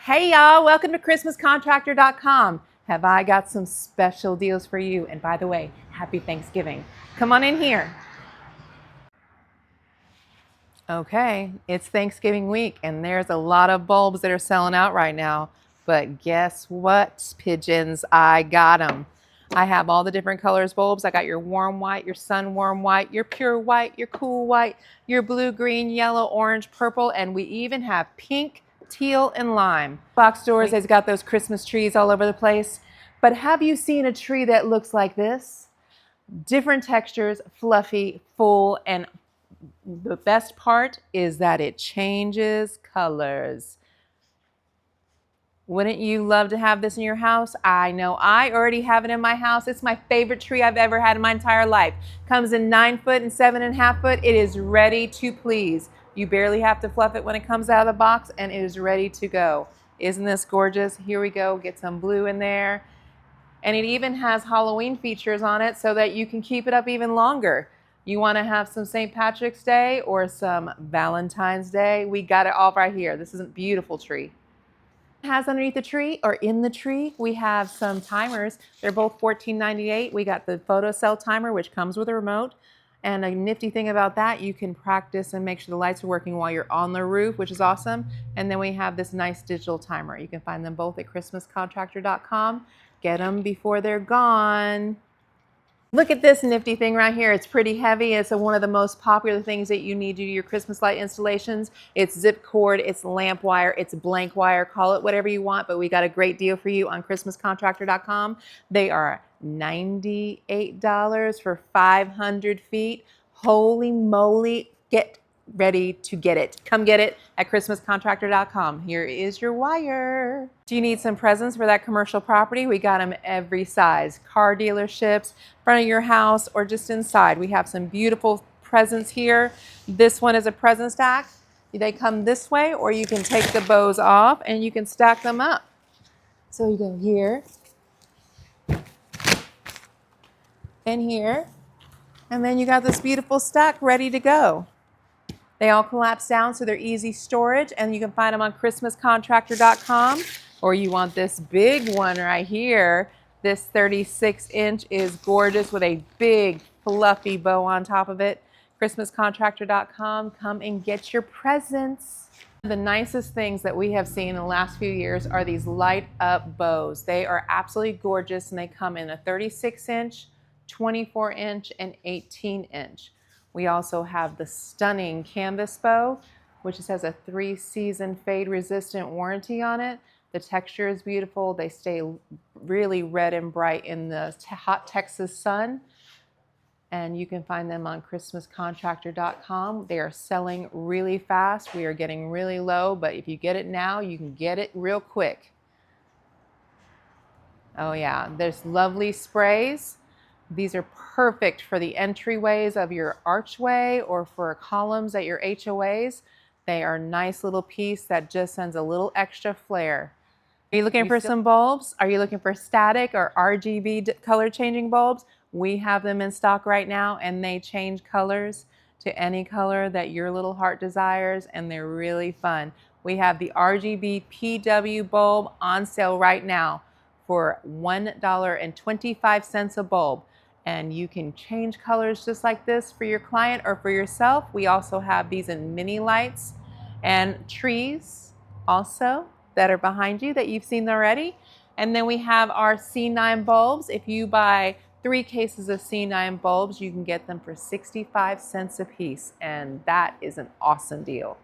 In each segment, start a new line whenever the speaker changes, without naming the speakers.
Hey y'all, welcome to ChristmasContractor.com. Have I got some special deals for you? And by the way, happy Thanksgiving. Come on in here. Okay, it's Thanksgiving week and there's a lot of bulbs that are selling out right now. But guess what, pigeons? I got them. I have all the different colors bulbs. I got your warm white, your sun warm white, your pure white, your cool white, your blue, green, yellow, orange, purple, and we even have pink, teal, and lime. Box stores has got those Christmas trees all over the place. But have you seen a tree that looks like this? Different textures, fluffy, full, and the best part is that it changes colors. Wouldn't you love to have this in your house? I know I already have it in my house. It's my favorite tree I've ever had in my entire life. Comes in 9 foot and 7.5 foot. It is ready to please. You barely have to fluff it when it comes out of the box and it is ready to go. Isn't this gorgeous? Here we go. Get some blue in there. And it even has Halloween features on it so that you can keep it up even longer. You want to have some St. Patrick's Day or some Valentine's Day? We got it all right here. This is a beautiful tree. It has underneath the tree or in the tree, we have some timers. They're both $14.98. We got the photo cell timer, which comes with a remote. And a nifty thing about that, you can practice and make sure the lights are working while you're on the roof, which is awesome. And then we have this nice digital timer. You can find them both at ChristmasContractor.com. Get them before they're gone. Look at this nifty thing right here. It's pretty heavy. It's one of the most popular things that you need to do your Christmas light installations. It's zip cord, it's lamp wire, it's blank wire. Call it whatever you want, but we got a great deal for you on ChristmasContractor.com. They are $98 for 500 feet. Holy moly, get ready to get it. Come get it at ChristmasContractor.com. Here is your wire. Do you need some presents for that commercial property? We got them every size. Car dealerships, front of your house, or just inside. We have some beautiful presents here. This one is a present stack. They come this way, or you can take the bows off and you can stack them up. So you go here and here, and then you got this beautiful stack ready to go. They all collapse down so they're easy storage, and you can find them on ChristmasContractor.com. Or you want this big one right here. This 36-inch is gorgeous with a big fluffy bow on top of it. ChristmasContractor.com. Come and get your presents. The nicest things that we have seen in the last few years are these light up bows. They are absolutely gorgeous, and they come in a 36-inch, 24-inch, and 18-inch. We also have the stunning canvas bow, which has a 3-season fade resistant warranty on it. The texture is beautiful. They stay really red and bright in the hot Texas sun. And you can find them on ChristmasContractor.com. They are selling really fast. We are getting really low, but if you get it now, you can get it real quick. Oh yeah, there's lovely sprays. These are perfect for the entryways of your archway or for columns at your HOAs. They are a nice little piece that just sends a little extra flair. Are you looking for some bulbs? Are you looking for static or RGB color changing bulbs? We have them in stock right now, and they change colors to any color that your little heart desires, and they're really fun. We have the RGB PW bulb on sale right now for $1.25 a bulb. And you can change colors just like this for your client or for yourself. We also have these in mini lights and trees also that are behind you that you've seen already. And then we have our C9 bulbs. If you buy 3 cases of C9 bulbs, you can get them for 65 cents a piece. And that is an awesome deal.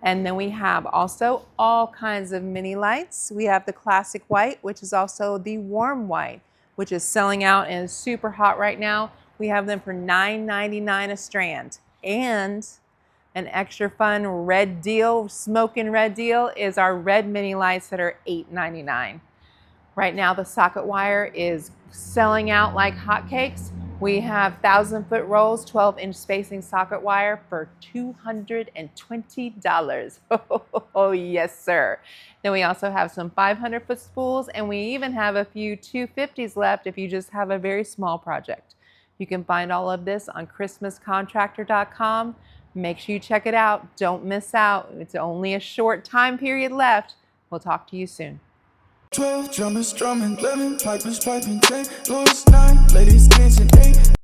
And then we have also all kinds of mini lights. We have the classic white, which is also the warm white, which is selling out and is super hot right now. We have them for $9.99 a strand. And an extra fun red deal, smoking red deal, is our red mini lights that are $8.99. Right now the socket wire is selling out like hotcakes. We have 1,000-foot rolls, 12-inch spacing socket wire for $220. Oh, yes, sir. Then we also have some 500-foot spools, and we even have a few 250s left if you just have a very small project. You can find all of this on ChristmasContractor.com. Make sure you check it out. Don't miss out. It's only a short time period left. We'll talk to you soon.
12 drummers drumming, 11 pipers piping, 10 Lord's 9 ladies dancing, 8